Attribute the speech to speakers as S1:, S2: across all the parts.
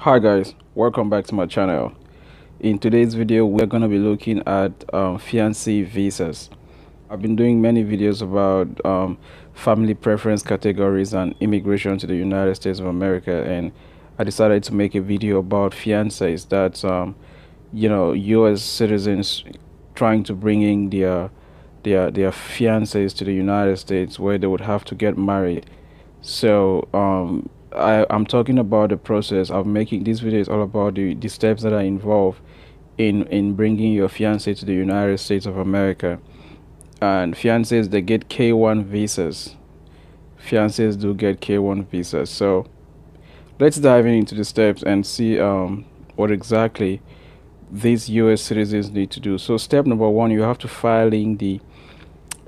S1: Hi guys, welcome back to my channel. In today's video we're going to be looking at fiancé visas. I've been doing many videos about family preference categories and immigration to the United States of America, and I decided to make a video about fiancés, that's US citizens trying to bring in their fiancés to the United States, where they would have to get married. So I'm talking about the process of making this video. Is all about the steps that are involved in bringing your fiance to the United States of America. And fiancés, they get K-1 visas. Fiancés do get K-1 visas. So let's dive into the steps and see what exactly these US citizens need to do. So step number one, you have to file in the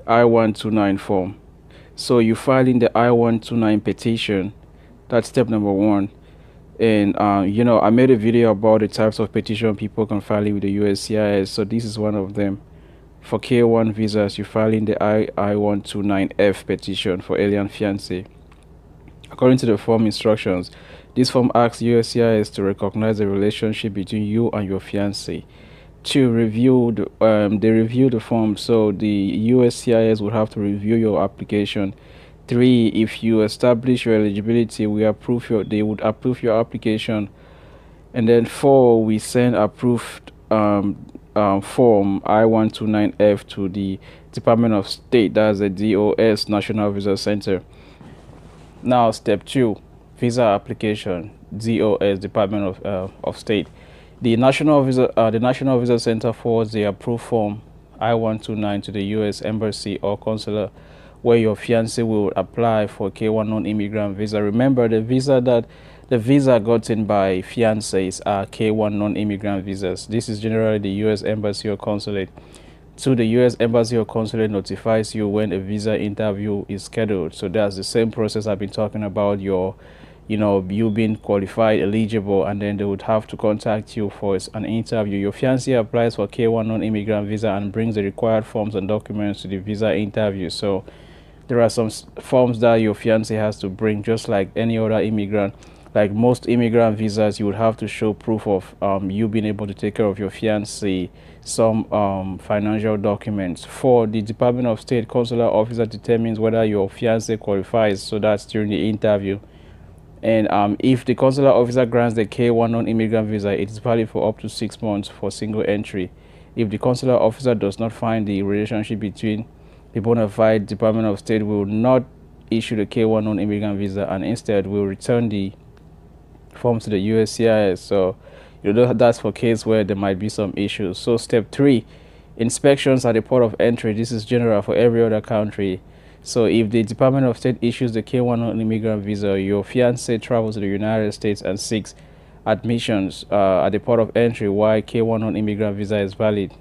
S1: I-129 form. So you file in the I-129 petition. That's step number one. And I made a video about the types of petition people can file in with the USCIS. So this is one of them. For K-1 visas, you file in the I-129F petition for alien fiancé. According to the form instructions, this form asks USCIS to recognize the relationship between you and your fiancé. To review they review the form, so the USCIS would have to review your application. 3, if you establish your eligibility, they would approve your application. And then 4, we send approved form I-129F to the Department of State, that's the DOS National Visa Center. Now step 2, visa application, DOS Department of State. The National Visa Center forwards the approved form I-129 to the U.S. Embassy or consulate where your fiancé will apply for K-1 non-immigrant visa. Remember, the visa gotten by fiancés are K-1 non-immigrant visas. This is generally the U.S. Embassy or consulate. So the U.S. Embassy or consulate notifies you when a visa interview is scheduled. So that's the same process I've been talking about, you being qualified, eligible, and then they would have to contact you for an interview. Your fiancé applies for K-1 non-immigrant visa and brings the required forms and documents to the visa interview. So there are some forms that your fiancé has to bring, just like any other immigrant. Like most immigrant visas, you would have to show proof of you being able to take care of your fiancé, some financial documents. For the Department of State, consular officer determines whether your fiancé qualifies, so that's during the interview. And if the consular officer grants the K-1 non-immigrant visa, it is valid for up to 6 months for single entry. If the consular officer does not find the relationship between the bona fide, Department of State will not issue the K-1 non-immigrant visa and instead will return the forms to the USCIS. So that's for case where there might be some issues. So step 3, inspections at the port of entry. This is general for every other country. So if the Department of State issues the K-1 non-immigrant visa, your fiancé travels to the United States and seeks admissions at the port of entry while K-1 non-immigrant visa is valid.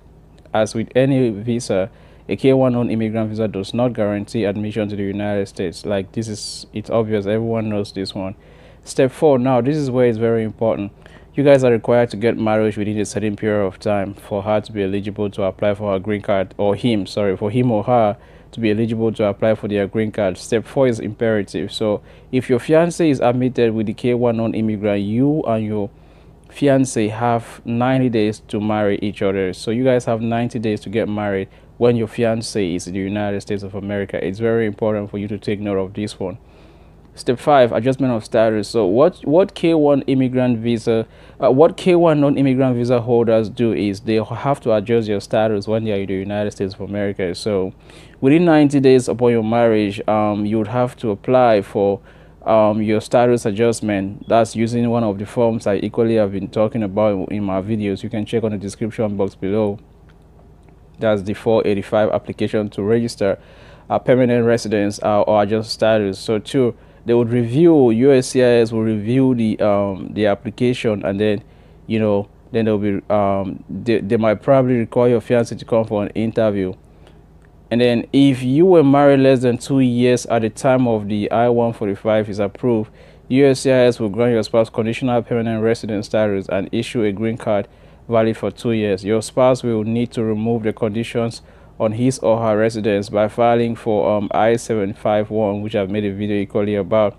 S1: As with any visa, a K-1 non-immigrant visa does not guarantee admission to the United States. Like, it's obvious, everyone knows this one. Step 4, now this is where it's very important. You guys are required to get married within a certain period of time for her to be eligible to apply for her green card, or for him or her to be eligible to apply for their green card. Step 4 is imperative. So if your fiancé is admitted with the K-1 non-immigrant, you and your fiancé have 90 days to marry each other. So you guys have 90 days to get married when your fiancé is in the United States of America. It's very important for you to take note of this one. Step 5, adjustment of status. So what K-1 immigrant visa, what K-1 non-immigrant visa holders do is they have to adjust your status when they are in the United States of America. So within 90 days upon your marriage, you would have to apply for your status adjustment. That's using one of the forms I equally have been talking about in my videos. You can check on the description box below. That's the I-485 application to register a permanent residence or adjust status. So 2, they would review, USCIS will review the application, and then then they'll be they might probably require your fiancé to come for an interview. And then if you were married less than 2 years at the time of the I-145 is approved, USCIS will grant your spouse conditional permanent residence status and issue a green card valid for 2 years. Your spouse will need to remove the conditions on his or her residence by filing for I-751, which I've made a video equally about.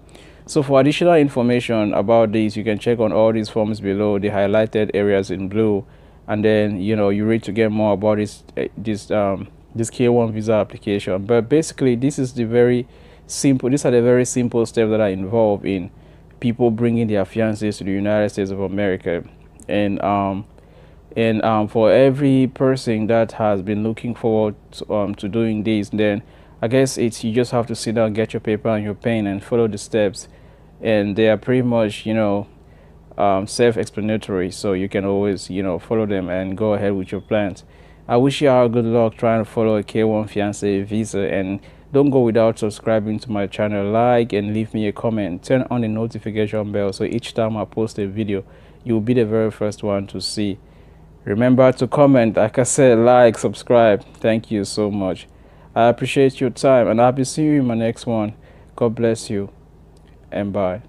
S1: So for additional information about this, you can check on all these forms below, the highlighted areas in blue, and then you read to get more about this K-1 visa application. But basically, these are the very simple steps that are involved in people bringing their fiancés to the United States of America. And for every person that has been looking forward to doing this, then I guess you just have to sit down, get your paper and your pen, and follow the steps. And they are pretty much self-explanatory, so you can always follow them and go ahead with your plans. I wish you all good luck trying to follow a K-1 fiancé visa, and don't go without subscribing to my channel. Like and leave me a comment, turn on the notification bell, so each time I post a video you'll be the very first one to see. Remember to comment, like I said, like, subscribe. Thank you so much. I appreciate your time, and I'll be seeing you in my next one. God bless you, and bye.